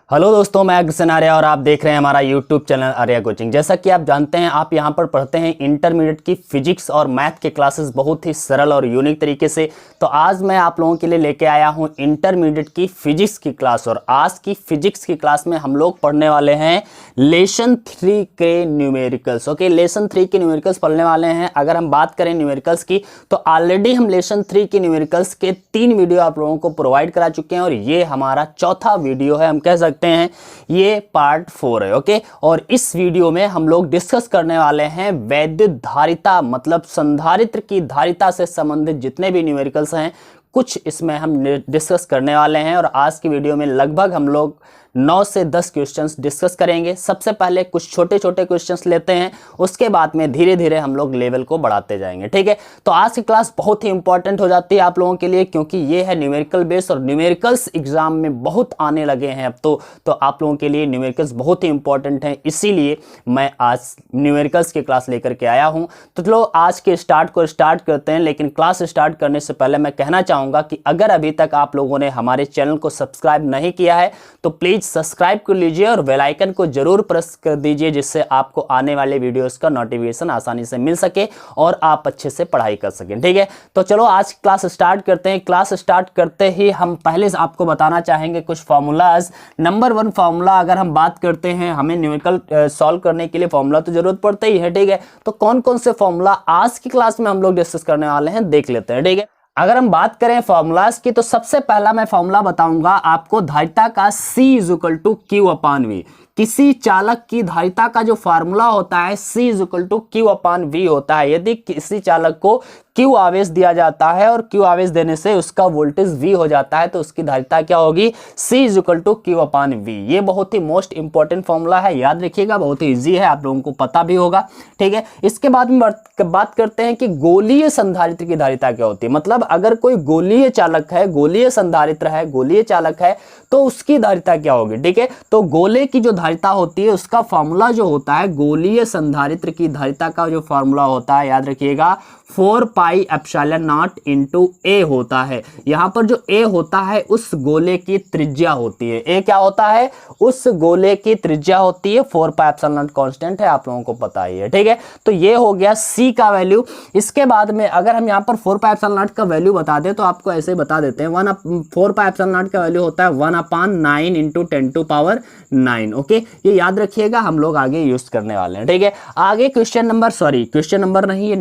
Hello दोस्तों, मैं अग्रसेन आर्या और आप देख रहे हैं हमारा यूट्यूब चैनल आर्या कोचिंग। जैसा कि आप जानते हैं, आप यहां पर पढ़ते हैं इंटरमीडिएट की फिजिक्स और मैथ के क्लासेस बहुत ही सरल और यूनिक तरीके से। तो आज मैं आप लोगों के लिए लेके आया हूं इंटरमीडिएट की फिजिक्स की क्लास। और आज की फिजिक्स की क्लास में हम लोग पढ़ने वाले हैं लेसन 3 के न्यूमेरिकल्स। ओके, लेसन 3 के न्यूमेरिकल्स पढ़ने वाले हैं। अगर हम बात करें न्यूमेरिकल्स की, तो ऑलरेडी हम लेसन 3 के न्यूमेरिकल्स के 3 वीडियो आप लोगों को प्रोवाइड करा चुके हैं और ये हमारा चौथा वीडियो है। हम कह सकते हैं ये पार्ट 4 है। ओके, और इस वीडियो में हम लोग डिस्कस करने वाले हैं वैद्युत धारिता, मतलब संधारित्र की धारिता से संबंधित जितने भी न्यूमेरिकल्स हैं, कुछ इसमें हम डिस्कस करने वाले हैं। और आज की वीडियो में लगभग हम लोग 9 से 10 क्वेश्चंस डिस्कस करेंगे। सबसे पहले कुछ छोटे छोटे क्वेश्चंस लेते हैं, उसके बाद में धीरे धीरे हम लोग लेवल को बढ़ाते जाएंगे। ठीक है, तो आज की क्लास बहुत ही इंपॉर्टेंट हो जाती है आप लोगों के लिए, क्योंकि ये है न्यूमेरिकल बेस और न्यूमेरिकल्स एग्जाम में बहुत आने लगे हैं अब तो आप लोगों के लिए न्यूमेरिकल्स बहुत ही इंपॉर्टेंट हैं। इसीलिए मैं आज न्यूमेरिकल्स की क्लास लेकर के आया हूं। तो चलो आज के स्टार्ट करते हैं। लेकिन क्लास स्टार्ट करने से पहले मैं कहना चाहूंगा कि अगर अभी तक आप लोगों ने हमारे चैनल को सब्सक्राइब नहीं किया है तो प्लीज सब्सक्राइब कर लीजिए और बेल आइकन को जरूर प्रेस कर दीजिए, जिससे आपको आने वाले वीडियोस का नोटिफिकेशन आसानी से मिल सके और आप अच्छे से पढ़ाई कर सकें। ठीक है, तो चलो आज क्लास स्टार्ट करते हैं। क्लास स्टार्ट करते ही हम पहले से आपको बताना चाहेंगे कुछ फार्मूलाज। नंबर 1 फार्मूला, अगर हम बात करते हैं, हमें न्यूमेरिकल सॉल्व करने के लिए फार्मूला तो जरूरत पड़ता ही है। ठीक है, तो कौन कौन से फार्मूला आज की क्लास में हम लोग डिस्कस करने वाले हैं देख लेते हैं। ठीक है, अगर हम बात करें फॉर्मूलाज की, तो सबसे पहला मैं फॉर्मूला बताऊंगा आपको धारिता का C = Q/V। किसी चालक की धारिता का जो फार्मूला होता है C = Q/V होता है। यदि किसी चालक को Q आवेश दिया जाता है और Q आवेश देने से उसका वोल्टेज V हो जाता है, तो उसकी धारिता क्या होगी? C = Q/V। ये बहुत ही मोस्ट इंपॉर्टेंट फॉर्मूला है, याद रखिएगा, बहुत ही इजी है, आप लोगों को पता भी होगा। ठीक है, इसके बाद में बात करते हैं कि गोलीय संधारित्र की धारिता क्या होती है। मतलब अगर कोई गोलीय चालक है, गोलीय संधारित्र है, गोलीय चालक है, तो उसकी धारिता क्या होगी। ठीक है, तो गोले की जो धारिता होती है उसका फॉर्मूला जो होता है, गोलीय संधारित्र की धारिता का जो फॉर्मूला होता है, याद रखिएगा, 4πε0 × A होता है। यहां पर जो A होता है उस गोले की त्रिज्या होती है। A क्या होता है? उस गोले की त्रिज्या होती है। 4πε0 कांस्टेंट है, आप लोगों को पता ही है। ठीक है, तो ये हो गया C का वैल्यू। इसके बाद में अगर हम यहां पर 4πε0 का वैल्यू बता दें तो आपको ऐसे बता देते हैं, 4πε0 का वैल्यू होता है 1/9 × 10⁹ ओके, ये याद रखिएगा, हम लोग आगे यूज करने वाले हैं। ठीक है, आगे क्वेश्चन नंबर नहीं,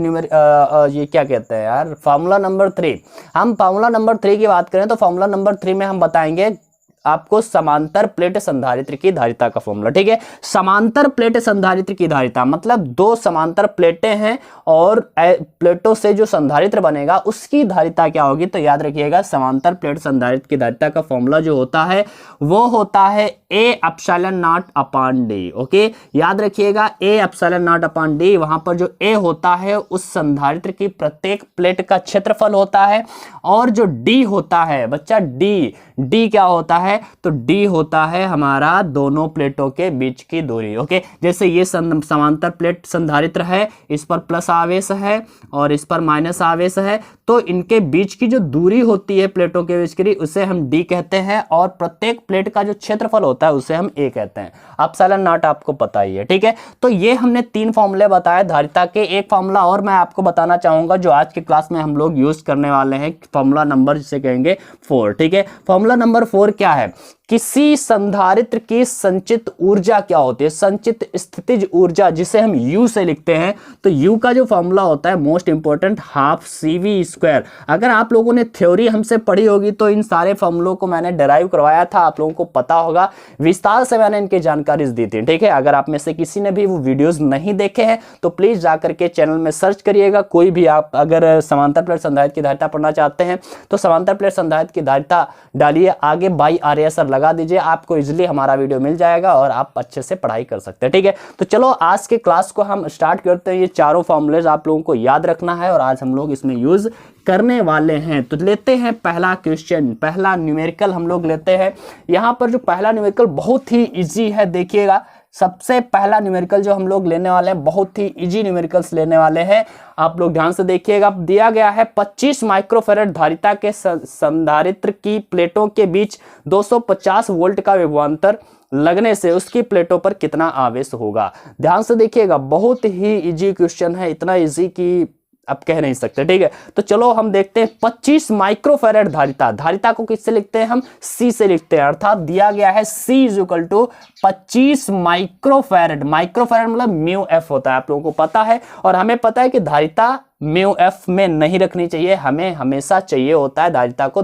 ये क्या कहते हैं यार, फार्मूला नंबर 3। हम फार्मूला नंबर 3 की बात करें तो फार्मूला नंबर 3 में हम बताएंगे आपको समांतर प्लेट संधारित्र की धारिता का फॉर्मूला। ठीक है, समांतर प्लेट संधारित्र की धारिता मतलब दो समांतर प्लेटें हैं और प्लेटों से जो संधारित्र बनेगा उसकी धारिता क्या होगी। तो याद रखिएगा, समांतर प्लेट संधारित्र की धारिता का फॉर्मूला जो होता है वो होता है A∈0/D। ओके, याद रखिएगा, A∈0/D। वहां पर जो A होता है उस संधारित्र की प्रत्येक प्लेट का क्षेत्रफल होता है, और जो D होता है बच्चा, D क्या होता है? तो D होता है हमारा दोनों प्लेटों के बीच की दूरी। ओके, जैसे ये समांतर प्लेट संधारित्र है, इस पर प्लस आवेश है और इस पर माइनस आवेश है, तो इनके बीच की जो दूरी होती है प्लेटों के बीच की, उसे हम D कहते हैं, और प्रत्येक प्लेट का जो क्षेत्रफल होता है उसे हम A कहते हैं। ε0 आपको पता ही है। ठीक है, तो ये हमने 3 फॉर्मूले बताए धारिता के। एक फॉर्मूला और मैं आपको बताना चाहूंगा जो आज की क्लास में हम लोग यूज करने वाले हैं, फॉर्मूला नंबर जिसे कहेंगे 4। ठीक है, फॉर्मूला नंबर 4 क्या है? किसी संधारित्र की संचित ऊर्जा क्या होती है? संचित स्थितिज ऊर्जा, जिसे हम U से लिखते हैं। तो U का जो फॉर्मूला होता है मोस्ट इंपॉर्टेंट, 12CV²। अगर आप लोगों ने थ्योरी हमसे पढ़ी होगी तो इन सारे फॉर्मूलों को मैंने डिराइव करवाया था, आप लोगों को पता होगा, विस्तार से मैंने इनकी जानकारी दी थी। ठीक है, अगर आप में से किसी ने भी वो वीडियोस नहीं देखे हैं तो प्लीज जाकर के चैनल में सर्च करिएगा। कोई भी आप अगर समांतर प्लेट संधारित्र की धारिता पढ़ना चाहते हैं तो समांतर प्लेट संधारित्र की धारिता डालिए, आगे बाई आर्या सर लगा दीजिए, आपको इजीली हमारा वीडियो मिल जाएगा और आप अच्छे से पढ़ाई कर सकते हैं। ठीक है, तो चलो आज के क्लास को हम स्टार्ट करते हैं। ये चारों फॉर्मूलेज आप लोगों को याद रखना है और आज हम लोग इसमें यूज करने वाले हैं। तो लेते हैं पहला क्वेश्चन, पहला न्यूमेरिकल हम लोग लेते हैं। यहां पर जो पहला न्यूमेरिकल बहुत ही इजी है, देखिएगा, सबसे पहला न्यूमेरिकल जो हम लोग लेने वाले हैं, बहुत ही इजी न्यूमेरिकल्स लेने वाले हैं। आप लोग ध्यान से देखिएगा। दिया गया है 25 माइक्रोफैराड धारिता के संधारित्र की प्लेटों के बीच 250 वोल्ट का विभवांतर लगने से उसकी प्लेटों पर कितना आवेश होगा। ध्यान से देखिएगा, बहुत ही इजी क्वेश्चन है, इतना इजी कि आप कह नहीं सकते। ठीक है, तो चलो हम देखते हैं 25 माइक्रोफैराड धारिता। धारिता को किससे लिखते हैं हम? C से लिखते हैं, अर्थात दिया गया है C is equal to 25 microfarad. Microfarad मतलब म्यू एफ होता है, आप लोगों को पता है। और हमें पता है कि धारिता म्यू एफ में नहीं रखनी चाहिए, हमें हमेशा चाहिए होता है धारिता को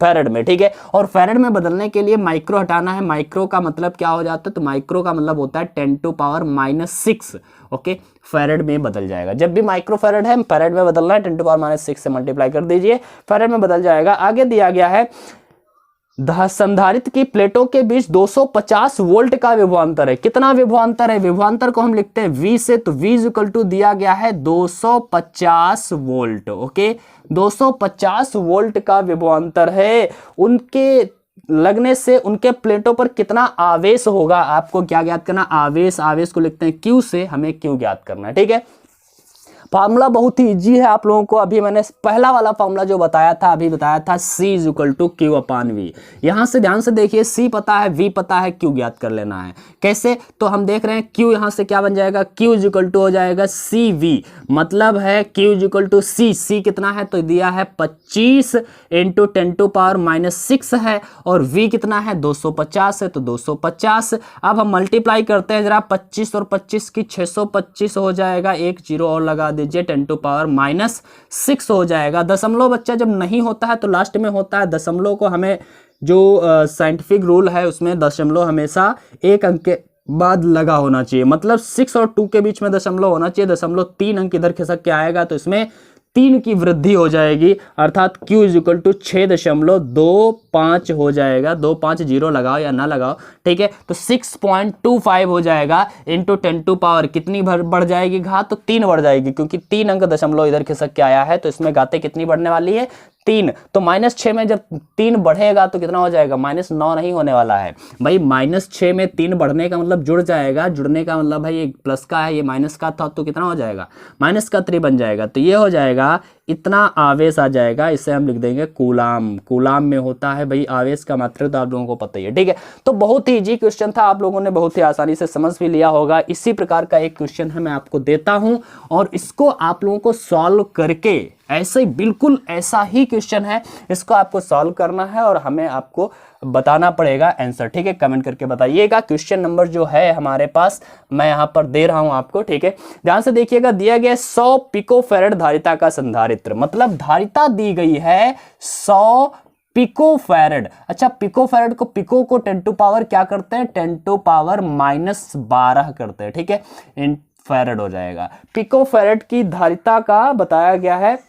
फैराड में। ठीक है, और फैराड में बदलने के लिए माइक्रो हटाना है। माइक्रो का मतलब क्या हो जाता है? तो माइक्रो का मतलब होता है 10⁻⁻6। ओके, फैराड में बदल जाएगा। जब भी माइक्रो फैराड है, फैराड में बदलना है, 10⁻⁻6 से मल्टीप्लाई कर दीजिए, फैराड में बदल जाएगा। आगे दिया गया है संधारित्र की प्लेटों के बीच 250 वोल्ट का विभवांतर है। कितना विभवांतर है? विभवांतर को हम लिखते हैं V से, तो V इज इक्वल टू दिया गया है 250 वोल्ट। ओके, 250 वोल्ट का विभवांतर है। उनके लगने से उनके प्लेटों पर कितना आवेश होगा, आपको क्या ज्ञात करना? आवेश। आवेश को लिखते हैं Q से, हमें Q ज्ञात करना है। ठीक है, फार्मूला बहुत ही इजी है आप लोगों को। अभी मैंने पहला वाला फार्मूला जो बताया था, अभी बताया था C is equal to Q upon V। यहां से ध्यान से देखिए, C पता है, V पता है, Q ज्ञात कर लेना है। कैसे? तो हम देख रहे हैं Q यहां से क्या बन जाएगा? Q इज इक्वल टू हो जाएगा CV, मतलब है Q is equal to C। C कितना है? तो दिया है 25 इंटू 10⁻⁻6 है, और V कितना है? 250 है, तो 250। अब हम मल्टीप्लाई करते हैं जरा, 25 और 25 की 625 हो जाएगा, एक जीरो और लगा दीजिए, 10⁻⁻6 हो जाएगा। दशमलव बच्चा जब नहीं होता है तो लास्ट में होता है। दशमलव को हमें जो साइंटिफिक रूल है उसमें दशमलव हमेशा एक अंक के बाद लगा होना चाहिए, मतलब 6 और 2 के बीच में दशमलव होना चाहिए। दशमलव 3 अंक इधर खिसक के आएगा तो इसमें 3 की वृद्धि हो जाएगी, अर्थात Q इज इक्वल टू 6.25 हो जाएगा। 250 लगाओ या ना लगाओ, ठीक है, तो 6.25 हो जाएगा इंटू 10 टू पावर कितनी बढ़ जाएगी घात? तो 3 बढ़ जाएगी, क्योंकि 3 अंक दशमलव इधर खिसक के आया है, तो इसमें घातें कितनी बढ़ने वाली है? 3। तो -6 में जब 3 बढ़ेगा तो कितना हो जाएगा? -9 नहीं होने वाला है भाई। -6 में 3 बढ़ने का मतलब जुड़ जाएगा, जुड़ने का मतलब भाई ये प्लस का है, ये माइनस का था, तो कितना हो जाएगा? -3 बन जाएगा। तो ये हो जाएगा, इतना आवेश आ जाएगा। इसे हम लिख देंगे कूलाम। कूलाम में होता है भाई आवेश का मात्रा, तो आप लोगों को पता ही है। ठीक है, तो बहुत ही इजी क्वेश्चन था, आप लोगों ने बहुत ही आसानी से समझ भी लिया होगा। इसी प्रकार का एक क्वेश्चन है मैं आपको देता हूं, और इसको आप लोगों को सॉल्व करके, ऐसे बिल्कुल ऐसा ही क्वेश्चन है, इसको आपको सॉल्व करना है और हमें आपको बताना पड़ेगा आंसर। ठीक है, कमेंट करके बताइएगा। क्वेश्चन नंबर जो है हमारे पास मैं यहां पर दे रहा हूं आपको। ठीक है, ध्यान से देखिएगा। दिया गया 100 पिकोफैराड धारिता का संधारित्र, मतलब धारिता दी गई है 100 पिकोफैराड। अच्छा, पिकोफैराड को, पिको को 10 टू पावर क्या करते हैं? 10 टू पावर -12 करते हैं। ठीक है, इन फैराड हो जाएगा। पिकोफैराड की धारिता का बताया गया है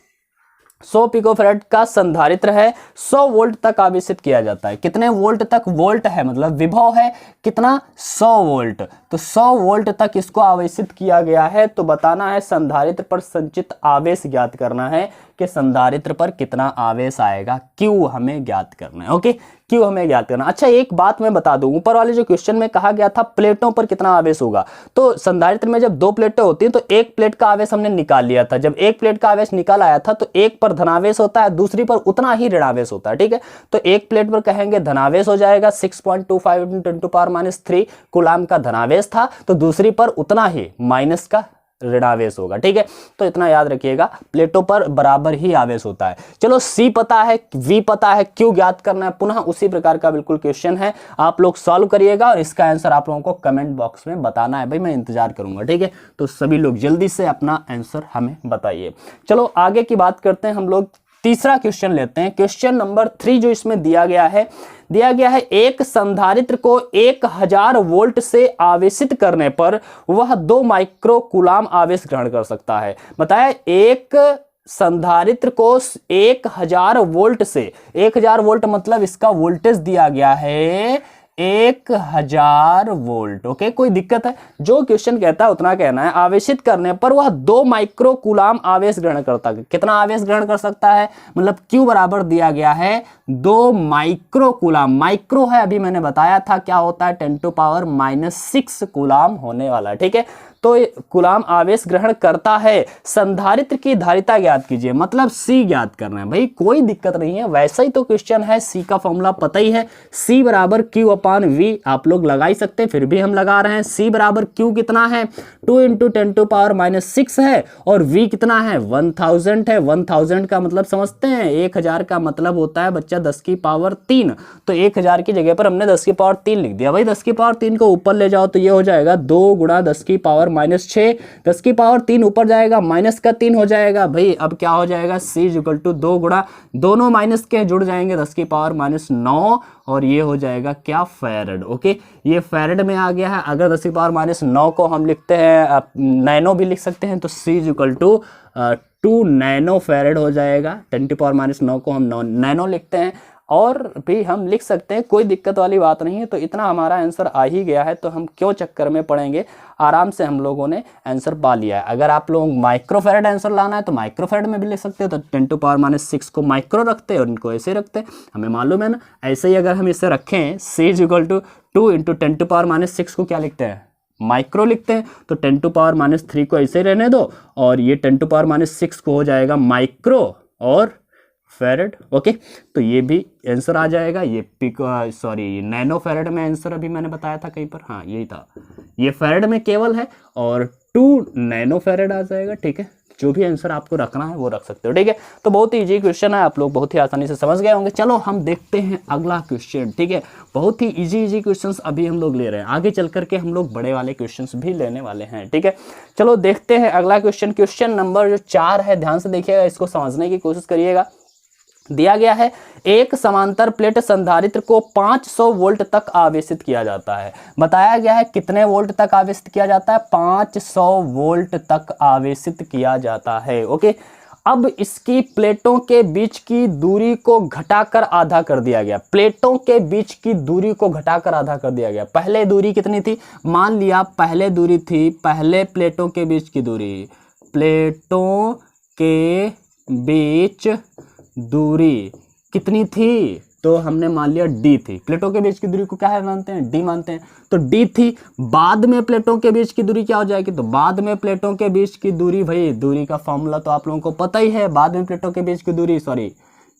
100 पिकोफैराड का संधारित्र है, 100 वोल्ट तक आवेशित किया जाता है। कितने वोल्ट तक? वोल्ट है मतलब विभव है कितना? 100 वोल्ट। तो 100 वोल्ट तक इसको आवेशित किया गया है। तो बताना है संधारित्र पर संचित आवेश ज्ञात करना है कि संधारित्र पर कितना आवेश आएगा। Q हमें ज्ञात करना है। ओके, Q हमें ज्ञात करना। अच्छा, एक बात मैं बता दूं, ऊपर वाले जो क्वेश्चन में कहा गया था प्लेटों पर कितना आवेश होगा, तो संधारित्र में जब 2 प्लेटें होती हैं तो एक प्लेट का आवेश हमने निकाल लिया था। जब एक प्लेट का आवेश निकाल आया था तो एक पर धनावेश होता है, दूसरी पर उतना ही ऋणावेश होता है। ठीक है, तो एक प्लेट पर कहेंगे धनावेश हो जाएगा 6.25 × 10⁻³ कूलाम का धनावेश था, तो दूसरी पर उतना ही माइनस का ऋणावेश होगा। ठीक है, तो इतना याद रखिएगा, प्लेटों पर बराबर ही आवेश होता है। चलो, C पता है, V पता है, Q ज्ञात करना है। पुनः उसी प्रकार का बिल्कुल क्वेश्चन है, आप लोग सॉल्व करिएगा और इसका आंसर आप लोगों को कमेंट बॉक्स में बताना है। भाई मैं इंतजार करूंगा। ठीक है, तो सभी लोग जल्दी से अपना आंसर हमें बताइए। चलो आगे की बात करते हैं, हम लोग तीसरा क्वेश्चन लेते हैं। क्वेश्चन नंबर 3 जो इसमें दिया गया है एक संधारित्र को 1000 वोल्ट से आवेशित करने पर वह 2 माइक्रो कूलाम आवेश ग्रहण कर सकता है। बताया, एक संधारित्र को 1000 वोल्ट से, 1000 वोल्ट मतलब इसका वोल्टेज दिया गया है 1000 वोल्ट। ओके, कोई दिक्कत है? जो क्वेश्चन कहता है उतना कहना है। आवेशित करने पर वह 2 माइक्रो कूलाम आवेश ग्रहण करता है। कितना आवेश ग्रहण कर सकता है? मतलब Q बराबर दिया गया है 2 माइक्रो कूलाम। माइक्रो है, अभी मैंने बताया था क्या होता है, 10⁻⁻6 कूलाम होने वाला है। ठीक है, तो कूलाम आवेश ग्रहण करता है। संधारित्र की धारिता ज्ञात कीजिए, मतलब C ज्ञात करना है। भाई कोई दिक्कत नहीं है, वैसा ही तो क्वेश्चन है, C का फॉर्मूला पता ही है, C बराबर Q/V। आप लोग लगा ही सकते हैं, फिर भी हम लगा रहे हैं। C बराबर Q कितना है? 2 × 10⁻⁻6 है, और V कितना है? 1000 है। 1000 का मतलब समझते हैं, 1000 का मतलब होता है बच्चा 10⁻3। तो 1000 की जगह पर हमने 10⁻3 लिख दिया। भाई 10⁻3 को ऊपर ले जाओ तो ये हो जाएगा 2 × 10⁻⁻6। 10⁻3 ऊपर जाएगा, माइनस का 3 हो जाएगा। भाई अब क्या हो जाएगा? C = 2 गुणा, दोनों माइनस के जुड़ जाएंगे, 10⁻9, और ये हो जाएगा क्या? फैरड। ओके, ये फैरड में आ गया है। अगर 10⁻9 को हम लिखते हैं, नैनो भी लिख सकते हैं, तो C = 2 नैनो फैरड हो जाएगा। 10⁻9 को हम नैनो लिखते हैं, और भी हम लिख सकते हैं, कोई दिक्कत वाली बात नहीं है। तो इतना हमारा आंसर आ ही गया है, तो हम क्यों चक्कर में पड़ेंगे, आराम से हम लोगों ने आंसर पा लिया है। अगर आप लोग माइक्रोफैरड आंसर लाना है तो माइक्रोफैरड में भी लिख सकते हो, तो 10⁻6 को माइक्रो रखते हैं और इनको ऐसे रखते हैं, हमें मालूम है ना। ऐसे ही अगर हम इसे रखें, C = 2 × 10⁻6 को क्या लिखते हैं? माइक्रो लिखते हैं। तो 10⁻3 को ऐसे रहने दो, और ये 10⁻6 को हो जाएगा माइक्रो और फैरड। ओके, तो ये भी आंसर आ जाएगा। ये नैनो फैरड में आंसर अभी मैंने बताया था कहीं पर, हाँ यही था। ये फैरड में केवल है, और 2 नैनो फैरड आ जाएगा। ठीक है, जो भी आंसर आपको रखना है वो रख सकते हो। ठीक है, तो बहुत ही इजी क्वेश्चन है, आप लोग बहुत ही आसानी से समझ गए होंगे। चलो हम देखते हैं अगला क्वेश्चन। ठीक है, बहुत ही इजी क्वेश्चंस अभी हम लोग ले रहे हैं, आगे चल करके हम लोग बड़े वाले क्वेश्चंस भी लेने वाले हैं। ठीक है, चलो देखते हैं अगला क्वेश्चन। क्वेश्चन नंबर जो 4 है, ध्यान से देखिएगा, इसको समझने की कोशिश करिएगा। दिया गया है, एक समांतर प्लेट संधारित्र को 500 वोल्ट तक आवेशित किया जाता है। बताया गया है कितने वोल्ट तक आवेशित किया जाता है? 500 वोल्ट तक आवेशित किया जाता है। ओके, अब इसकी प्लेटों के बीच की दूरी को घटाकर आधा कर दिया गया। प्लेटों के बीच की दूरी को घटाकर आधा कर दिया गया। पहले दूरी कितनी थी? मान लिया पहले दूरी थी, पहले प्लेटों के बीच की दूरी, प्लेटों के बीच दूरी कितनी थी? तो हमने मान लिया D थी। प्लेटों के बीच की दूरी को क्या है मानते हैं? D मानते हैं। तो D थी। बाद में प्लेटों के बीच की दूरी क्या हो जाएगी? तो बाद में प्लेटों के बीच की दूरी, भाई दूरी का फॉर्मूला तो आप लोगों को पता ही है। बाद में प्लेटों के बीच की दूरी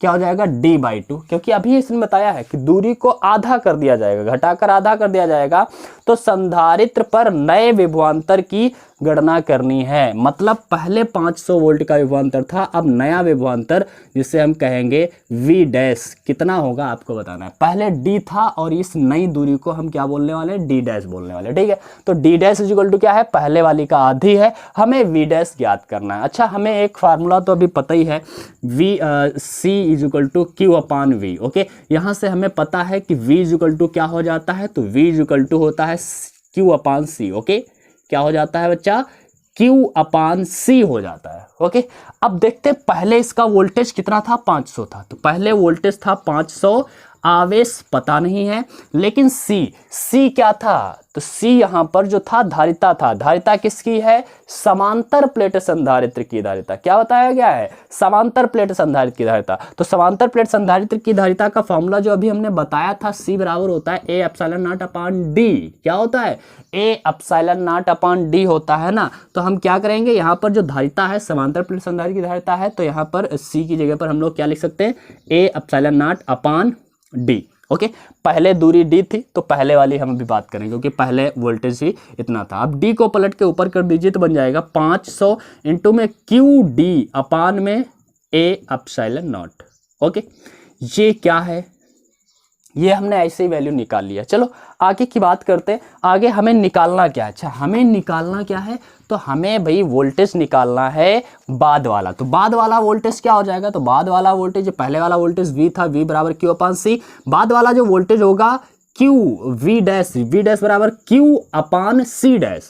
क्या हो जाएगा? D/2, क्योंकि अभी इसने बताया है कि दूरी को आधा कर दिया जाएगा, घटाकर आधा कर दिया जाएगा। तो संधारित्र पर नए विभवांतर की गणना करनी है। मतलब पहले 500 वोल्ट का विभवांतर था, अब नया विभवांतर जिसे हम कहेंगे V' कितना होगा आपको बताना है। पहले D था, और इस नई दूरी को हम क्या बोलने वाले हैं? D' बोलने वाले। ठीक है, तो D' क्या है? पहले वाली का आधी है, हमें V' ज्ञात करना है। अच्छा, हमें एक फार्मूला तो अभी पता ही है, C = Q/V। ओके, यहाँ से हमें पता है कि V = क्या हो जाता है? तो V = होता है Q/C। ओके, क्या हो जाता है बच्चा? Q/C हो जाता है। ओके, अब देखते हैं पहले इसका वोल्टेज कितना था? 500 था। तो पहले वोल्टेज था 500, आवेश पता नहीं है, लेकिन C क्या था? तो C यहाँ पर जो था धारिता था। धारिता किसकी है? समांतर प्लेट संधारित्र की धारिता। क्या बताया गया है? समांतर प्लेट संधारित्र की धारिता। तो समांतर प्लेट संधारित्र की धारिता का फॉर्मूला जो अभी हमने बताया था, C बराबर होता है A∈0/D। क्या होता है? A∈0/D होता है ना। तो हम क्या करेंगे, यहाँ पर जो धारिता है, समांतर प्लेट संधारित्र की धारिता है, तो यहाँ पर C की जगह पर हम लोग क्या लिख सकते हैं? A∈0/D। ओके, पहले दूरी D थी, तो पहले वाली हम अभी बात करेंगे, क्योंकि पहले वोल्टेज ही इतना था। अब D को पलट के ऊपर कर दीजिए, तो बन जाएगा 500 इंटू में QD/ में A∈0। ओके, ये क्या है? ये हमने ऐसे ही वैल्यू निकाल लिया। चलो आगे की बात करते हैं। आगे हमें निकालना क्या है? अच्छा, हमें निकालना क्या है? तो हमें भाई वोल्टेज निकालना है बाद वाला। तो बाद वाला वोल्टेज क्या हो जाएगा? तो बाद वाला वोल्टेज, पहले वाला वोल्टेज V था, V बराबर Q/C। बाद वाला जो वोल्टेज होगा Q V' बराबर Q/C'।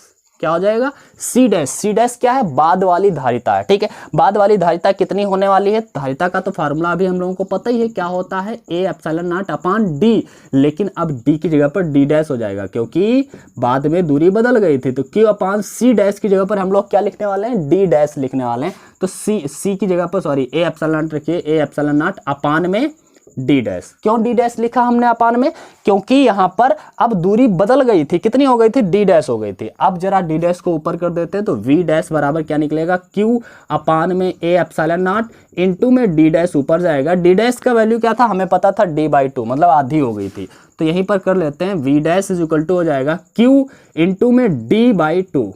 क्या हो जाएगा, सी डैश। सी डैश क्या है, बाद वाली धारिता है, ठीक है। बाद वाली धारिता कितनी होने वाली है, धारिता का तो फार्मूला अभी हम लोगों को पता ही है, क्या होता है, A epsilon not upon D. लेकिन अब डी की जगह पर डी डैश हो जाएगा, क्योंकि बाद में दूरी बदल गई थी। तो क्यू अपॉन सी डैश की जगह पर हम लोग क्या लिखने वाले हैं, डी डैश लिखने वाले हैं। तो सी की जगह पर सॉरी ए एप्सिलॉन नॉट रखिए, ए एप्सिलॉन नॉट अपॉन में डी डैश। क्यों डी डैश लिखा हमने अपान में, क्योंकि यहां पर अब दूरी बदल गई थी, कितनी हो गई थी, डी डैश हो गई थी। अब जरा डी डैश को ऊपर कर देते हैं तो वी डैश बराबर क्या निकलेगा, क्यू अपान में ए एप्सिलॉन नॉट इनटू में डी डैश ऊपर जाएगा। डी डैश का वैल्यू क्या था, हमें पता था d/2, मतलब आधी हो गई थी। तो यहीं पर कर लेते हैं, V dash is equal to हो जाएगा क्यू इंटू में d/2,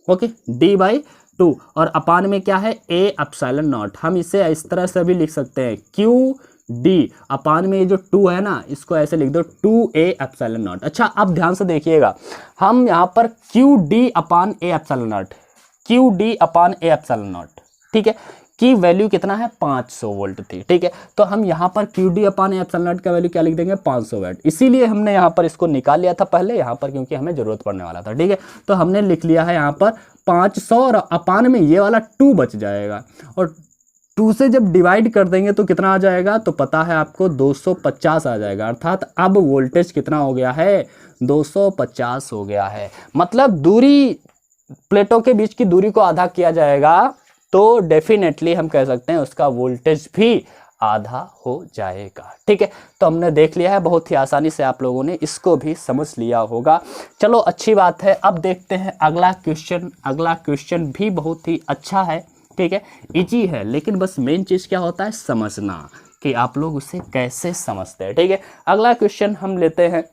ओके, d/2 और अपान में क्या है, ए एप्सिलॉन नॉट। हम इसे इस तरह से भी लिख सकते हैं, क्यू डी अपान में ये जो 2 है ना, इसको ऐसे लिख दो 2a एप्सिलॉन नॉट। अच्छा, अब ध्यान से देखिएगा, हम यहाँ पर Q D upon A epsilon not, Q D upon A epsilon not, ठीक है, की वैल्यू कितना है, 500 वोल्ट थी, ठीक है। तो हम यहाँ पर Q D upon A epsilon not का वैल्यू क्या लिख देंगे, 500 वाट। इसीलिए हमने यहाँ पर इसको निकाल लिया था पहले यहाँ पर, क्योंकि हमें जरूरत पड़ने वाला था, ठीक है। तो हमने लिख लिया है यहाँ पर 500 और अपान में ये वाला 2 बच जाएगा, और 2 से जब डिवाइड कर देंगे तो कितना आ जाएगा, तो पता है आपको 250 आ जाएगा। अर्थात अब वोल्टेज कितना हो गया है, 250 हो गया है। मतलब दूरी, प्लेटों के बीच की दूरी को आधा किया जाएगा तो डेफिनेटली हम कह सकते हैं उसका वोल्टेज भी आधा हो जाएगा, ठीक है। तो हमने देख लिया है, बहुत ही आसानी से आप लोगों ने इसको भी समझ लिया होगा। चलो अच्छी बात है, अब देखते हैं अगला क्वेश्चन। अगला क्वेश्चन भी बहुत ही अच्छा है, ठीक है, इजी है, लेकिन बस मेन चीज़ क्या होता है, समझना कि आप लोग उसे कैसे समझते हैं, ठीक है। अगला क्वेश्चन हम लेते हैं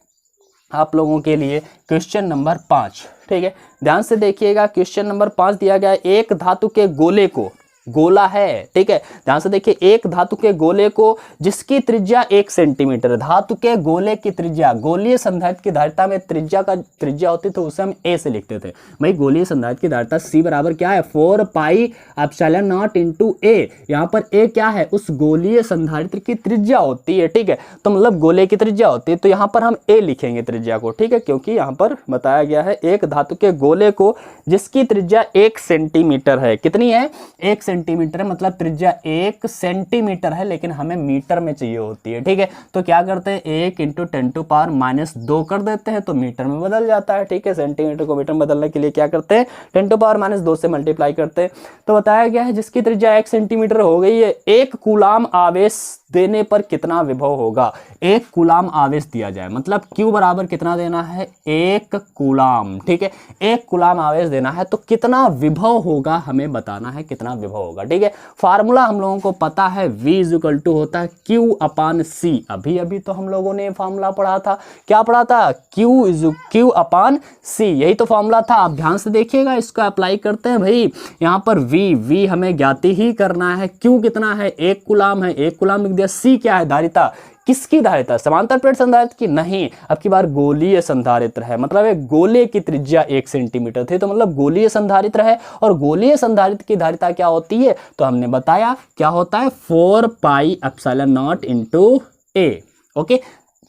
आप लोगों के लिए, क्वेश्चन नंबर 5, ठीक है। ध्यान से देखिएगा, क्वेश्चन नंबर 5 दिया गया है, एक धातु के गोले को, गोला है, ठीक है, ध्यान से देखिए, एक धातु के गोले को जिसकी त्रिज्या 1 सेंटीमीटर, धातु के गोले की त्रिज्या, गोलीय संधारित्र की धारिता में त्रिज्या होती तो उसे हम ए से लिखते थे। भाई गोलीय संधारित्र की धारिता सी बराबर क्या है, 4 पाई एप्सिलॉन नॉट इंटू ए। यहाँ पर ए क्या है, उस गोलीय संधारित्र की त्रिज्या होती है, ठीक है। तो मतलब गोले की त्रिज्या होती है, तो यहाँ पर हम ए लिखेंगे त्रिज्या को, ठीक है, क्योंकि यहाँ पर बताया गया है एक धातु के गोले को जिसकी त्रिज्या 1 सेंटीमीटर है, कितनी है, 1 सेंटीमीटर है, मतलब त्रिज्या 1 सेंटीमीटर है, लेकिन हमें मीटर में चाहिए होती है, ठीक है। तो क्या करते हैं, 1 इंटू 10⁻² कर देते हैं तो मीटर में बदल जाता है, ठीक है। सेंटीमीटर को मीटर में बदलने के लिए क्या करते हैं, 10⁻² से मल्टीप्लाई करते हैं। तो बताया गया है जिसकी त्रिज्या 1 सेंटीमीटर हो गई है, 1 कूलाम आवेश देने पर कितना विभव होगा। 1 कूलाम आवेश दिया जाए, मतलब Q बराबर कितना देना है, 1 कूलाम, ठीक है। 1 कूलाम आवेश देना है तो कितना विभव होगा हमें बताना है, कितना विभव होगा, ठीक है। फार्मूला हम लोगों को पता है, V इक्वल टू होता है Q/C। अभी तो हम लोगों ने फार्मूला पढ़ा था, क्या पढ़ा था, Q/C, यही तो फार्मूला था। आप ध्यान से देखिएगा, इसको अप्लाई करते हैं भाई। यहाँ पर V हमें ज्ञात ही करना है, Q कितना है, 1 कूलाम है, 1 कूलाम लिख दिया। C क्या है, धारिता, किसकी धारिता, समांतर प्लेट संधारित्र की, नहीं, अब की बार गोलीय संधारित्र है, मतलब एक गोले की त्रिज्या 1 सेंटीमीटर थी, तो मतलब गोलीय संधारित्र है। और गोलीय संधारित्र की धारिता क्या होती है, तो हमने बताया क्या होता है, 4 pi epsilon not into A, okay,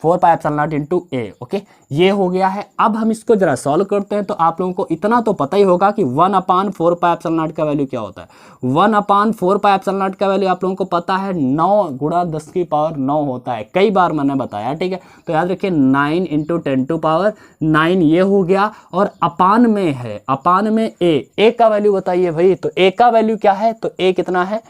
4 pi epsilon not into A, okay, ये हो गया है। अब हम इसको जरा सॉल्व करते हैं, तो आप लोगों को इतना तो पता ही होगा कि 1/4 पाई एप्सिलॉन नॉट का वैल्यू क्या होता है। 1/4 पाई एप्सिलॉन नॉट का वैल्यू आप लोगों को पता है 9 गुणा 10⁻9 होता है, कई बार मैंने बताया, ठीक है। तो याद रखिए 9 इंटू 10�9 ये हो गया, और अपान में है, अपान में ए का वैल्यू बताइए भाई। तो ए का वैल्यू क्या है, तो ए कितना है,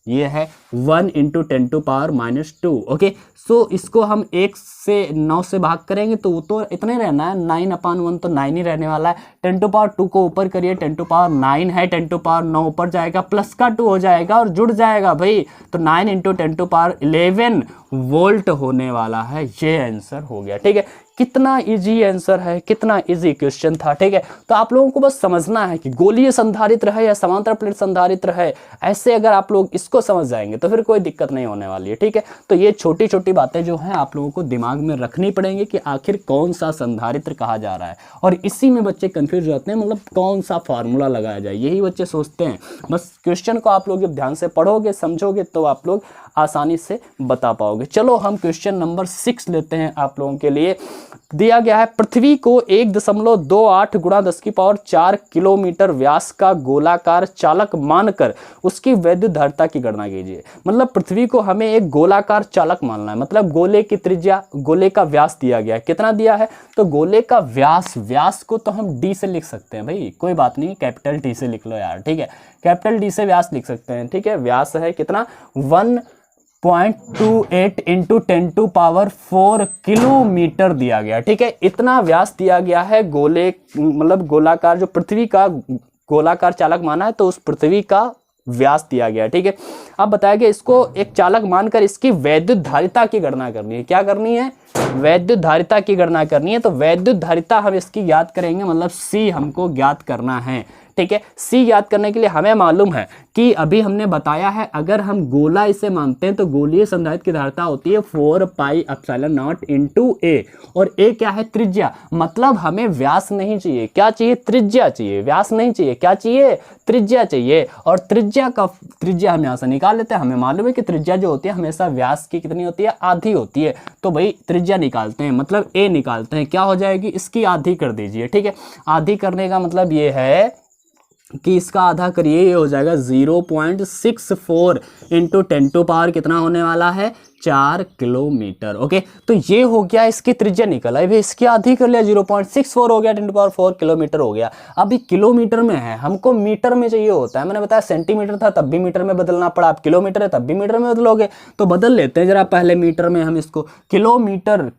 ये है 1 इंटू 10⁻², ओके। सो इसको हम 1 से 9 से भाग करेंगे तो तो इतने रहना है, 9/1 तो 9 ही रहने वाला है। 10⁻² को ऊपर करिए, 10⁻9 है, 10⁻9 ऊपर जाएगा, प्लस का 2 हो जाएगा और जुड़ जाएगा भाई। तो 9 इंटू 10⁻11 वोल्ट होने वाला है, ये आंसर हो गया, ठीक है। कितना इजी आंसर है, कितना इजी क्वेश्चन था, ठीक है। तो आप लोगों को बस समझना है कि गोलीय संधारित्र है या समांतर प्लेट संधारित्र है, ऐसे अगर आप लोग इसको समझ जाएंगे तो फिर कोई दिक्कत नहीं होने वाली है, ठीक है। तो ये छोटी छोटी बातें जो हैं आप लोगों को दिमाग में रखनी पड़ेंगी कि आखिर कौन सा संधारित्र कहा जा रहा है, और इसी में बच्चे कंफ्यूज रहते हैं, मतलब कौन सा फार्मूला लगाया जाए, यही बच्चे सोचते हैं। बस क्वेश्चन को आप लोग जब ध्यान से पढ़ोगे, समझोगे, तो आप लोग आसानी से बता पाओगे। चलो हम क्वेश्चन नंबर 6 लेते हैं आप लोगों के लिए। दिया गया है पृथ्वी को 1.28 गुणा 10⁴ किलोमीटर व्यास का गोलाकार चालक मानकर उसकी वैद्युत धारिता की गणना कीजिए। मतलब पृथ्वी को हमें एक गोलाकार चालक मानना है, मतलब गोले की त्रिज्या, गोले का व्यास दिया गया है। कितना दिया है? तो गोले का व्यास को तो हम डी से लिख सकते हैं भाई, कोई बात नहीं, कैपिटल टी से लिख लो यार, ठीक है, कैपिटल डी से व्यास लिख सकते हैं, ठीक है। व्यास है कितना? 1.28 इंटू 10⁴ किलोमीटर दिया गया, ठीक है। इतना व्यास दिया गया है गोले, मतलब गोलाकार, जो पृथ्वी का गोलाकार चालक माना है तो उस पृथ्वी का व्यास दिया गया, ठीक है। अब बताया गया इसको एक चालक मानकर इसकी वैद्युत धारिता की गणना करनी है। क्या करनी है? वैद्युत धारिता की गणना करनी है। तो वैद्युत धारिता हम इसकी ज्ञात करेंगे, मतलब सी हमको ज्ञात करना है, ठीक है। सी ज्ञात करने के लिए हमें मालूम है कि अभी हमने बताया है, अगर हम गोला इसे मानते हैं तो गोलीय संधारित्र की धारिता होती है 4πε0 इंटू ए, और ए क्या है? त्रिज्या। मतलब हमें व्यास नहीं चाहिए, क्या चाहिए? त्रिज्या चाहिए, व्यास नहीं चाहिए, क्या चाहिए? त्रिज्या चाहिए। और त्रिज्या हम यहाँ से निकाल लेते हैं। हमें मालूम है कि त्रिज्या जो होती है हमेशा व्यास की कितनी होती है? आधी होती है। तो भाई त्रिज्या निकालते हैं, मतलब ए निकालते हैं, क्या हो जाएगी? इसकी आधी कर दीजिए, ठीक है। आधी करने का मतलब ये है कि इसका आधा करिए, ये हो जाएगा 0.64 इंटू 10⁻, कितना होने वाला है? 4 किलोमीटर। ओके, तो ये हो गया, इसकी त्रिज्या निकल आई भाई, इसकी आधी कर लिया, 0.64 हो गया, 10⁴ किलोमीटर हो गया। अभी किलोमीटर में है, हमको मीटर में चाहिए होता है। मैंने बताया सेंटीमीटर था तब भी मीटर में बदलना पड़ा, अब किलोमीटर है तब भी मीटर में बदलोगे, तो बदल लेते हैं जरा पहले मीटर में। हम इसको किलोमीटर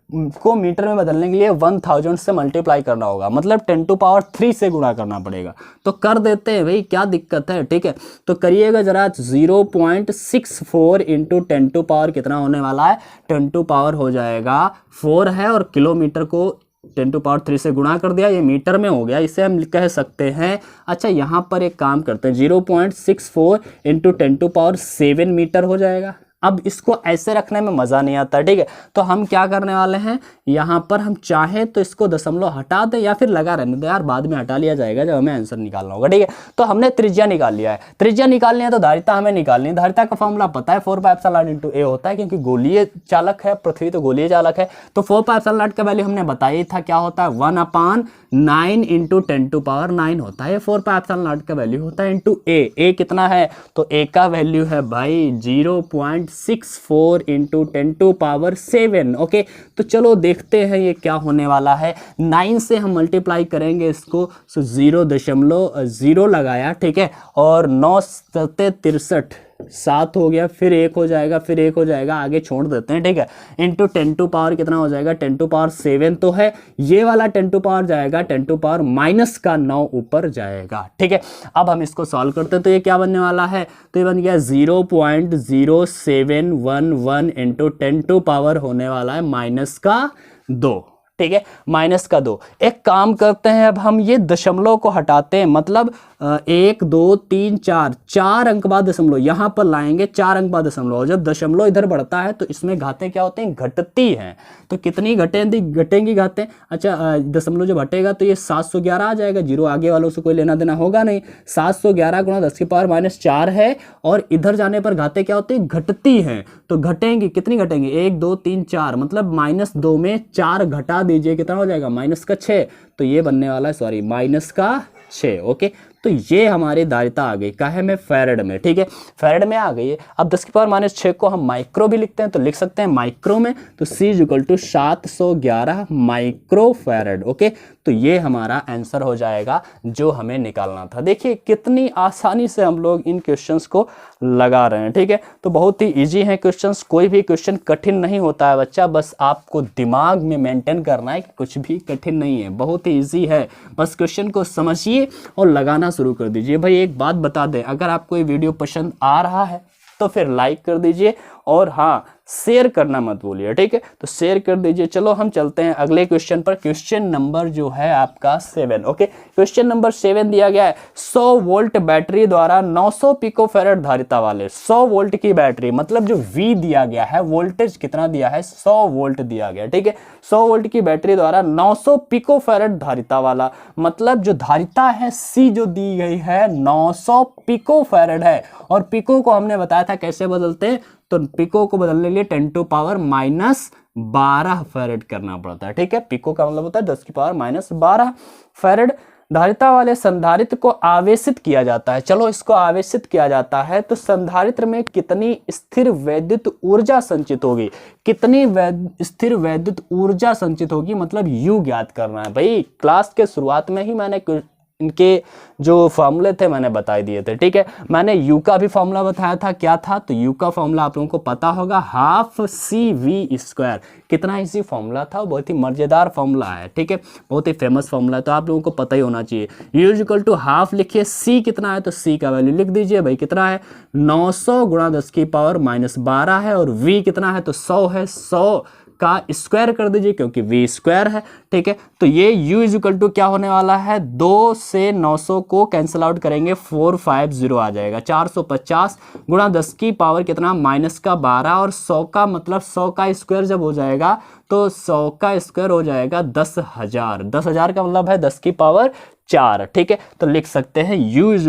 को मीटर में बदलने के लिए 1000 से मल्टीप्लाई करना होगा, मतलब 10⁻³ से गुणा करना पड़ेगा। तो कर देते हैं भाई, क्या दिक्कत है, ठीक है। तो करिएगा जरा, 0.64 इंटू 10⁻, कितना होने वाला है? 10⁻ हो जाएगा 4 है, और किलोमीटर को 10⁻³ से गुणा कर दिया, ये मीटर में हो गया, इसे हम कह सकते हैं। अच्छा, यहाँ पर एक काम करते हैं, 0.64 इंटू 10⁻7 मीटर हो जाएगा। अब इसको ऐसे रखने में मज़ा नहीं आता, ठीक है। तो हम क्या करने वाले हैं, यहाँ पर हम चाहें तो इसको दशमलव हटा दें या फिर लगा रहने दें यार, बाद में हटा लिया जाएगा जब हमें आंसर निकालना होगा, ठीक है। तो हमने त्रिज्या निकाल लिया है, त्रिज्या निकालनी है तो धारिता हमें निकालनी है। धारिता का फॉर्मूला पता है, 4πε0 इंटू ए होता है, क्योंकि गोलीय चालक है, पृथ्वी तो गोलीय चालक है। तो 4πε0 का वैल्यू हमने बताया था, क्या होता है? 1/9 इंटू 10⁻9 होता है, 4πε0 का वैल्यू होता है इंटू ए कितना है? तो ए का वैल्यू है भाई 0.64 इंटू 10⁻7। ओके, तो चलो देखते हैं ये क्या होने वाला है। 9 से हम मल्टीप्लाई करेंगे इसको, 0.0 लगाया, ठीक है, और 9 सत्ते 63, 7 हो गया, फिर 1 हो जाएगा, फिर 1 हो जाएगा, आगे छोड़ देते हैं, ठीक है। इंटू 10⁻, कितना हो जाएगा? 10⁻7 तो है, ये वाला 10⁻ जाएगा, 10⁻⁻9 ऊपर जाएगा, ठीक है। अब हम इसको सॉल्व करते हैं, तो ये क्या बनने वाला है? तो ये बन गया 0.0711 इंटू 10⁻ होने वाला है -2, ठीक है, -2। एक काम करते हैं, अब हम ये दशमलव को हटाते हैं, मतलब 1 2 3 4 अंक बाद दशमलव यहाँ पर लाएंगे, 4 अंक बाद दशमलव। जब दशमलव इधर बढ़ता है तो इसमें घातें क्या होती हैं? घटती हैं। तो कितनी घटेंगी घातें? अच्छा, दशमलव जब हटेगा तो ये 711 आ जाएगा, जीरो आगे वालों से कोई लेना देना होगा नहीं। 711 गुणा 10⁻⁴ है, और इधर जाने पर घातें क्या होती हैं? घटती हैं। तो घटेंगी, कितनी घटेंगी? 1 2 3 4, मतलब -2 में 4 घटा दीजिए, कितना हो जाएगा? -6। तो ये बनने वाला है, सॉरी, -6। ओके, तो ये हमारी धारिता आ गई, काहे में? फैरेड में, ठीक है, फैरेड में आ गई है। अब 10⁻⁻6 को हम माइक्रो भी लिखते हैं, तो लिख सकते हैं माइक्रो में, तो C = 711 माइक्रो फैरेड। ओके, तो ये हमारा आंसर हो जाएगा जो हमें निकालना था। देखिए कितनी आसानी से हम लोग इन क्वेश्चंस को लगा रहे हैं, ठीक है। तो बहुत ही इजी है क्वेश्चंस, कोई भी क्वेश्चन कठिन नहीं होता है बच्चा, बस आपको दिमाग में मेंटेन करना है कि कुछ भी कठिन नहीं है, बहुत ही इजी है। बस क्वेश्चन को समझिए और लगाना शुरू कर दीजिए। भाई एक बात बता दें, अगर आपको ये वीडियो पसंद आ रहा है तो फिर लाइक कर दीजिए, और हाँ, शेयर करना मत भूलिए, ठीक है। तो शेयर कर दीजिए। चलो हम चलते हैं अगले क्वेश्चन पर। क्वेश्चन नंबर जो है आपका 7। ओके, क्वेश्चन नंबर 7 दिया गया है, 100 वोल्ट बैटरी द्वारा 900 पिकोफैरेड धारिता वाले 100 वोल्ट की बैटरी, मतलब जो V दिया गया है, वोल्टेज कितना दिया है? 100 वोल्ट दिया गया, ठीक है। 100 वोल्ट की बैटरी द्वारा 900 पिकोफैरेड धारिता वाला, मतलब जो धारिता है C जो दी गई है 900 पिकोफैरेड है, और पिको को हमने बताया था कैसे बदलते हैं, तो पिको को बदलने के लिए 10⁻⁻12 फैरेड करना पड़ता है। ठीक है, पिको का मतलब होता है 10⁻12 फैरेड। धारिता वाले संधारित्र को आवेशित किया जाता है। चलो, इसको आवेशित किया जाता है तो संधारित्र में कितनी स्थिर वैद्युत ऊर्जा संचित होगी, कितनी स्थिर वैद्युत ऊर्जा संचित होगी, मतलब यू ज्ञात करना है। भाई क्लास के शुरुआत में ही मैंने इनके जो फॉर्मूले थे मैंने बता दिए थे। ठीक है, मैंने यू का भी फॉर्मूला बताया था, क्या था, तो यू का फॉर्मूला आप लोगों को पता होगा, हाफ CV²। कितना इजी फॉर्मूला था, बहुत ही मजेदार फॉर्मूला है। ठीक है, बहुत ही फेमस फॉर्मूला है, तो आप लोगों को पता ही होना चाहिए। U = हाफ लिखिए, C कितना है तो C का वैल्यू लिख दीजिए। भाई कितना है, 900 × 10⁻12 है, और V कितना है तो 100 है, 100 का स्क्वायर कर दीजिए क्योंकि V² है। ठीक है, तो ये U = क्या होने वाला है, 2 से 900 को कैंसिल आउट करेंगे, 450 आ जाएगा। 450 × 10⁻, कितना, -12, और 100 का मतलब 100 का स्क्वायर जब हो जाएगा तो 100 का स्क्वायर हो जाएगा 10,000। 10,000 का मतलब है 10⁻4। ठीक है, तो लिख सकते हैं U =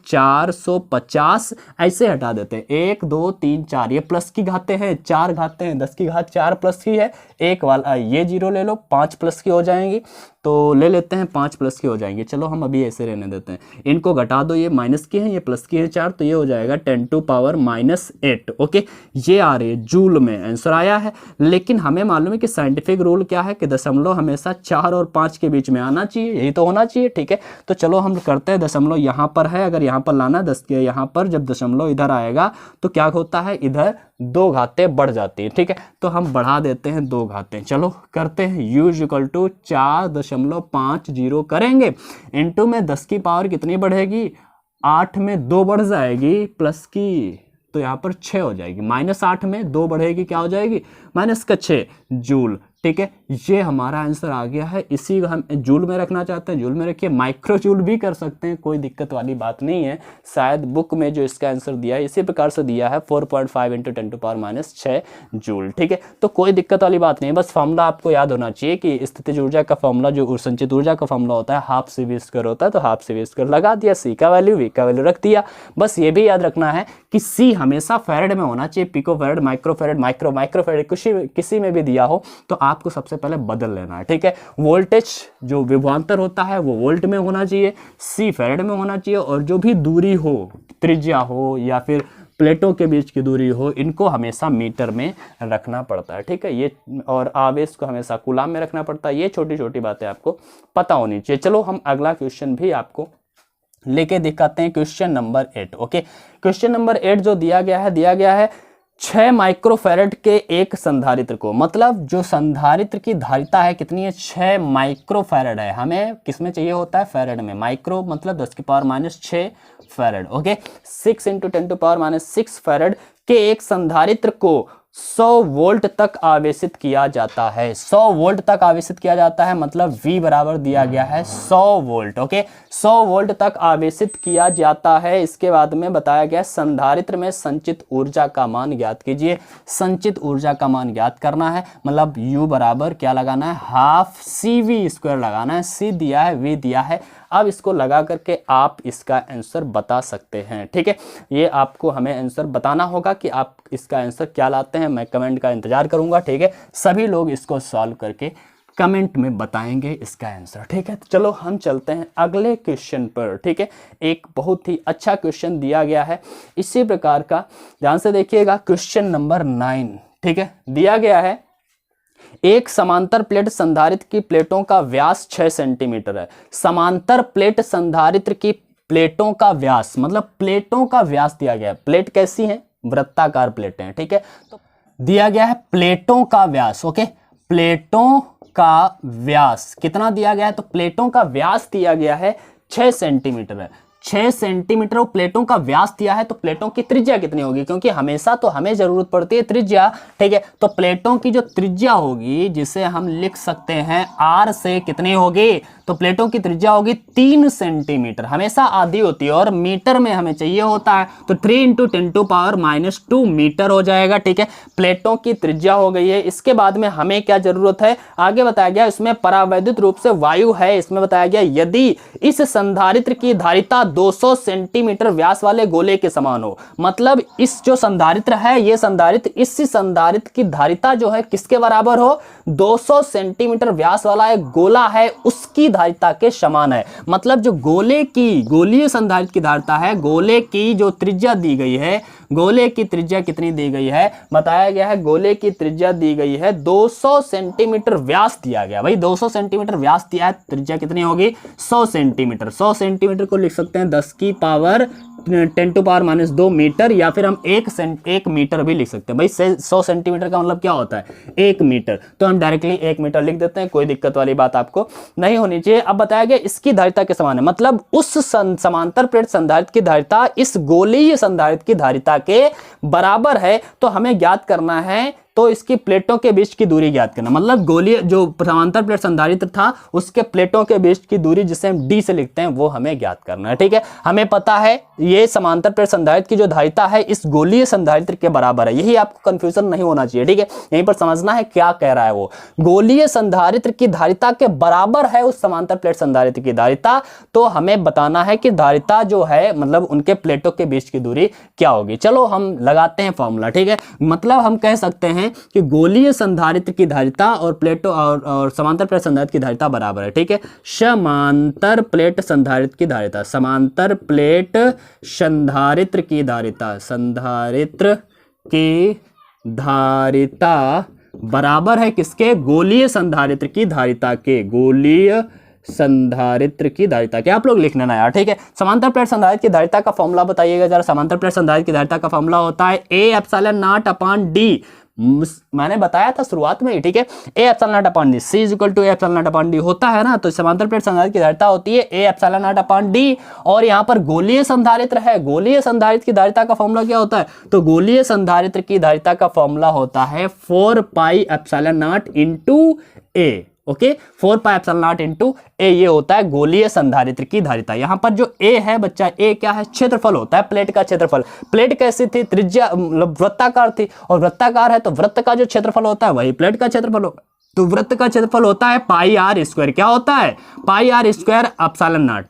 450। ऐसे हटा देते हैं, 1 2 3 4, ये प्लस की घाते हैं, 4 घाते हैं, 10 की घात 4 प्लस की है, एक वाला ये 0 ले लो, 5 प्लस की हो जाएंगी, तो ले लेते हैं 5 प्लस की हो जाएंगे। चलो हम अभी ऐसे रहने देते हैं, इनको घटा दो, ये माइनस की है, ये प्लस की है 4, तो ये हो जाएगा 10⁻⁸। ओके, ये आ रही है जूल में आंसर आया है। लेकिन हमें मालूम है कि साइंटिफिक रूल क्या है कि दशमलव हमेशा 4 और 5 के बीच में आना चाहिए, यही तो होना चाहिए। ठीक है, तो चलो हम करते हैं, दशमलव यहाँ पर है, अगर यहाँ पर लाना 10 के यहाँ पर, जब दशमलव इधर आएगा तो क्या होता है, इधर 2 घातें बढ़ जाती है। ठीक है, तो हम बढ़ा देते हैं 2 घातें। चलो करते हैं, U = 4.50 करेंगे, इनटू में 10 की पावर कितनी बढ़ेगी, 8 में 2 बढ़ जाएगी, प्लस की तो यहाँ पर 6 हो जाएगी, -8 में 2 बढ़ेगी, क्या हो जाएगी, -6 जूल। ठीक है, ये हमारा आंसर आ गया है। इसी को हम जूल में रखना चाहते हैं, जूल में रखिए, माइक्रो जूल भी कर सकते हैं, कोई दिक्कत वाली बात नहीं है। शायद बुक में जो इसका आंसर दिया है इसी प्रकार से दिया है, 4.5 × 10⁻⁻6 जूल। ठीक है, तो कोई दिक्कत वाली बात नहीं है, बस फॉर्मूला आपको याद होना चाहिए कि स्थितिज ऊर्जा का फॉर्मूला, जो संचित ऊर्जा का फॉर्मूला होता है, हाफ CV² होता है, तो हाफ CV² लगा दिया, C का वैल्यू, V का वैल्यू रख दिया। बस ये भी याद रखना है कि C हमेशा फैरेड में होना चाहिए, picofarad, microfarad, microfarad किसी में भी दिया हो तो आपको सबसे पहले बदल लेना है। ठीक है, वोल्टेज जो विभवांतर होता है वो वोल्ट में होना चाहिए, C फैरेड में होना चाहिए, और जो भी दूरी हो, त्रिज्या हो या फिर प्लेटों के बीच की दूरी हो, इनको हमेशा मीटर में रखना पड़ता है। ठीक है, ये, और आवेश को हमेशा कूलाम में रखना पड़ता है। ये छोटी छोटी बातें आपको पता होनी चाहिए। चलो हम अगला क्वेश्चन भी आपको लेके दिखाते हैं, question number 8। Okay, question number 8 जो दिया गया है 6 माइक्रोफैरेड के एक संधारित्र को, मतलब जो संधारित्र की धारिता है कितनी है, 6 माइक्रोफैरेड है। हमें किसमें चाहिए होता है, फैरेड में। माइक्रो मतलब 10⁻⁻6 फैरेड। ओके, 6 × 10⁻⁻6 फैरेड के एक संधारित्र को 100 वोल्ट तक आवेशित किया जाता है। 100 वोल्ट तक आवेशित किया जाता है, मतलब V बराबर दिया गया है 100 वोल्ट। ओके, 100 वोल्ट तक आवेशित किया जाता है। इसके बाद में बताया गया संधारित्र में संचित ऊर्जा का मान ज्ञात कीजिए। संचित ऊर्जा का मान ज्ञात करना है, मतलब U बराबर क्या लगाना है, हाफ CV² लगाना है। C दिया है, V दिया है। अब इसको लगा करके आप इसका आंसर बता सकते हैं। ठीक है, ये आपको हमें आंसर बताना होगा कि आप इसका आंसर क्या लाते हैं। मैं कमेंट का इंतजार करूंगा। ठीक है, सभी लोग इसको सॉल्व करके कमेंट में बताएंगे इसका आंसर। ठीक है, तो चलो हम चलते हैं अगले क्वेश्चन पर। ठीक है, एक बहुत ही अच्छा क्वेश्चन दिया गया है इसी प्रकार का, ध्यान से देखिएगा। Question number 9। ठीक है, दिया गया है एक समांतर प्लेट संधारित्र की प्लेटों का व्यास 6 सेंटीमीटर है। समांतर प्लेट संधारित्र की प्लेटों का व्यास, मतलब प्लेटों का व्यास दिया गया है। प्लेट कैसी है, वृत्ताकार प्लेटें हैं। ठीक है, तो दिया गया है प्लेटों का व्यास। ओके, प्लेटों का व्यास कितना दिया गया है, तो प्लेटों का व्यास दिया गया है 6 सेंटीमीटर है। 6 सेंटीमीटर प्लेटों का व्यास दिया है, तो प्लेटों की त्रिज्या कितनी होगी, क्योंकि हमेशा तो हमें जरूरत पड़ती है त्रिज्या। ठीक है, तो प्लेटों की जो त्रिज्या होगी, जिसे हम लिख सकते हैं R से, कितनी होगी, तो प्लेटों की त्रिज्या होगी 3 सेंटीमीटर। हमेशा आधी होती है, और मीटर में हमें चाहिए होता है, तो 3 × 10⁻⁻2 मीटर हो जाएगा। ठीक है, प्लेटों की त्रिज्या हो गई है। इसके बाद में हमें क्या जरूरत है, आगे बताया गया इसमें परावैद्युत रूप से वायु है। इसमें बताया गया यदि इस संधारित्र की धारिता 200 सेंटीमीटर व्यास वाले गोले के समान हो। मतलब इस जो संधारित्र है, ये संधारित्र, इस संधारित्र की धारिता जो है किसके बराबर हो, 200 सेंटीमीटर व्यास वाला एक गोला है उसकी धारिता के समान है। मतलब जो गोले की, गोलीय संधारित्र की धारिता है, गोले की जो त्रिज्या दी गई है, गोले की त्रिज्या कितनी दी गई है, बताया गया है गोले की त्रिज्या दी गई है 200 सेंटीमीटर व्यास दिया गया। भाई 200 सेंटीमीटर व्यास दिया है, त्रिज्या कितनी होगी, 100 सेंटीमीटर। 100 सेंटीमीटर को लिख सकते हैं 10 की पावर 10⁻² मीटर, या फिर हम 1 मीटर भी लिख सकते हैं। भाई 100 सेंटीमीटर का मतलब क्या होता है, 1 मीटर, तो हम डायरेक्टली 1 मीटर लिख देते हैं, कोई दिक्कत वाली बात आपको नहीं होनी चाहिए। अब बताया गया इसकी धारिता के समान है, मतलब उस समांतर प्लेट संधारित्र की धारिता इस गोलीय संधारित्र की धारिता के बराबर है। तो हमें ज्ञात करना है, तो इसकी प्लेटों के बीच की दूरी ज्ञात करना, मतलब गोलीय जो समांतर प्लेट संधारित्र था उसके प्लेटों के बीच की दूरी जिसे हम डी से लिखते हैं वो हमें ज्ञात करना है। ठीक है, हमें पता है ये समांतर प्लेट संधारित्र की जो धारिता है इस गोलीय संधारित्र के बराबर है। यही आपको कंफ्यूजन नहीं होना चाहिए। ठीक है, यहीं पर समझना है क्या कह रहा है वो, गोलीय संधारित्र की धारिता के बराबर है उस समांतर प्लेट संधारित्र की धारिता। तो हमें बताना है कि धारिता जो है मतलब उनके प्लेटों के बीच की दूरी क्या होगी। चलो हम लगाते हैं फॉर्मूला। ठीक है, मतलब हम कह सकते हैं कि गोलीय संधारित्र की धारिता और प्लेटों और समांतर प्लेट संधारित्र की धारिता बराबर है। ठीक है, समांतर प्लेट संधारित्र की धारिता, समांतर प्लेट संधारित्र की धारिता, संधारित्र की धारिता बराबर है किसके, गोलीय संधारित्र की धारिता के, गोलीय संधारित्र की धारिता के। आप लोग लिख लेना यार। ठीक है, समांतर प्लेट संधारित्र की धारिता का फॉर्मूला बताइएगा जरा। समांतर प्लेट संधारित्र की धारिता का फॉर्मूला होता है A∪0/d। मैंने बताया था शुरुआत में ही। ठीक है, A∪0/d, C=A∪0/d होता है ना। तो समांतर प्लेट संधारित्र की धारिता होती है A∪0/d। और यहाँ पर गोलीय संधारित्र है, गोलीय संधारित्र की धारिता का फॉर्मूला क्या होता है, तो गोलीय संधारित्र की धारिता का फॉर्मूला होता है 4πε0 A। ओके, 4πε0 A ये होता है गोलीय संधारित्र की धारिता। यहां पर जो A है बच्चा, A क्या है, क्षेत्रफल होता है, प्लेट का क्षेत्रफल। प्लेट कैसी थी, त्रिज्या मतलब वृत्ताकार थी, और वृत्ताकार है तो वृत्त का जो क्षेत्रफल होता है वही प्लेट का क्षेत्रफल होगा। तो वृत्त का क्षेत्रफल होता है πr²। क्या होता है, πr²ε0।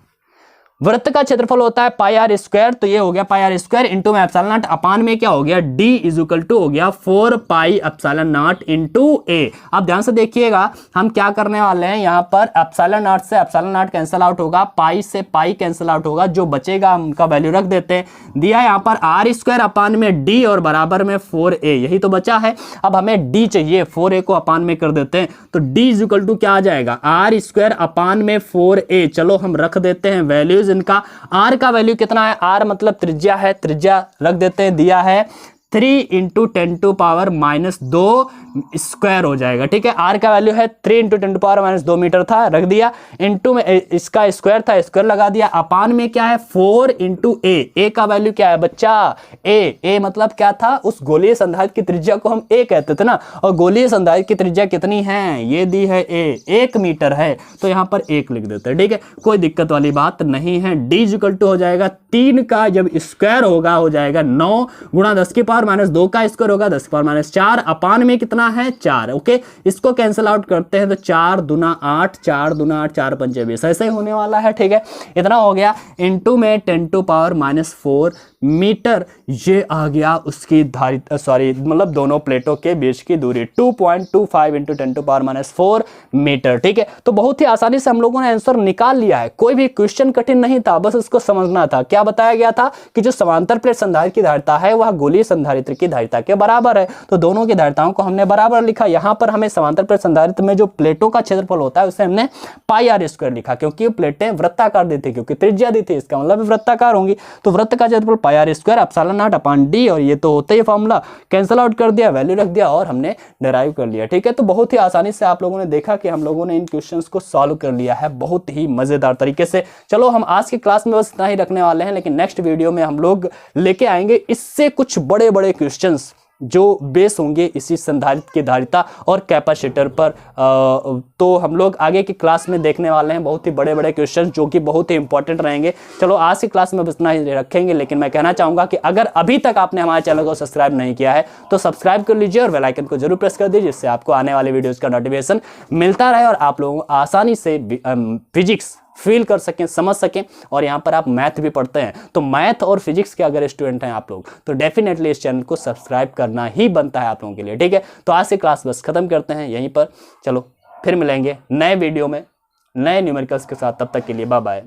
वृत्त का क्षेत्रफल होता है πr², तो ये हो गया πr² इंटू में ε0 अपान में क्या हो गया, d हो गया 4πε0 A। अब ध्यान से देखिएगा हम क्या करने वाले हैं, यहाँ पर ε0 से ε0 कैंसिल आउट होगा, पाई से पाई कैंसिल आउट होगा, जो बचेगा हम उनका वैल्यू रख देते हैं। दिया है यहाँ पर r² अपान में d और बराबर में 4a, यही तो बचा है। अब हमें d चाहिए, 4a को अपान में कर देते हैं, तो d क्या आ जाएगा, r² अपान में 4a। चलो हम रख देते हैं वैल्यूज इनका। r का वैल्यू कितना है, r मतलब त्रिज्या है, त्रिज्या रख देते हैं, दिया है 3 × 10⁻²² हो जाएगा। ठीक है, r का वैल्यू है 3 × 10⁻² मीटर था, रख दिया, इंटू में इसका स्क्वायर था, स्क्वायर लगा दिया, अपान में क्या है 4 × a। a का वैल्यू क्या है बच्चा, a मतलब क्या था, उस गोलीय संधारित्र की त्रिज्या को हम a कहते थे ना, और गोलीय संधारित्र की त्रिज्या कितनी है, ये दी है a, 1 मीटर है, तो यहाँ पर 1 लिख देते हैं। ठीक है, कोई दिक्कत वाली बात नहीं है। d हो जाएगा 3 का जब स्क्वायर होगा हो जाएगा 9 × 10⁻² का स्क्वायर होगा 10⁻4, अपान में कितना है 4। ओके, इसको कैंसिल आउट करते हैं तो 4 दूना 8, 4 दूना 8, 4 पंचे 20, ऐसे ही होने वाला है। ठीक है, इतना हो गया, इंटू में 10⁻⁴ मीटर, ये आ गया उसकी धारिता, सॉरी मतलब दोनों प्लेटों के बीच की दूरी 2.25 × 10⁻⁴ मीटर। ठीक है, तो बहुत ही आसानी से हम लोगों ने आंसर निकाल लिया है, कोई भी क्वेश्चन कठिन नहीं था, बस उसको समझना था। क्या बताया गया था कि जो समांतर प्लेट संधारित्र की धारिता है वह गोलीय संधारित्र की धारिता के बराबर है, तो दोनों की धारिताओं को हमने बराबर लिखा। यहाँ पर हमें समांतर प्लेट संधारित्र में जो प्लेटों का क्षेत्रफल होता है उसे हमने πr² लिखा, क्योंकि प्लेटें वृत्ताकार दी थी, क्योंकि त्रिज्या दी थी, इसका मतलब वृत्ताकार होंगी, तो वृत्त का क्षेत्रफल πr²ε0/d, और ये तो होता ही फॉर्मूला, कैंसिल आउट कर दिया, वैल्यू रख दिया और हमने डिराइव कर लिया। ठीक है, तो बहुत ही आसानी से आप लोगों ने देखा कि हम लोगों ने इन क्वेश्चंस को सॉल्व कर लिया है बहुत ही मजेदार तरीके से। चलो हम आज की क्लास में बस इतना ही रखने वाले हैं, लेकिन नेक्स्ट वीडियो में हम लोग लेके आएंगे इससे कुछ बड़े बड़े क्वेश्चंस जो बेस होंगे इसी संधारित्र की धारिता और कैपेसिटर पर। तो हम लोग आगे की क्लास में देखने वाले हैं बहुत ही बड़े बड़े क्वेश्चन जो कि बहुत ही इंपॉर्टेंट रहेंगे। चलो आज की क्लास में बस इतना ही रखेंगे, लेकिन मैं कहना चाहूंगा कि अगर अभी तक आपने हमारे चैनल को सब्सक्राइब नहीं किया है तो सब्सक्राइब कर लीजिए और बेल आइकन को जरूर प्रेस कर दीजिए, जिससे आपको आने वाले वीडियोज का नोटिफिकेशन मिलता रहे और आप लोगों को आसानी से फिजिक्स फील कर सकें, समझ सकें। और यहाँ पर आप मैथ भी पढ़ते हैं, तो मैथ और फिजिक्स के अगर स्टूडेंट हैं आप लोग, तो डेफिनेटली इस चैनल को सब्सक्राइब करना ही बनता है आप लोगों के लिए, ठीक है। तो आज से क्लास बस खत्म करते हैं यहीं पर। चलो फिर मिलेंगे नए वीडियो में नए न्यूमेरिकल्स के साथ, तब तक के लिए बाय बाय।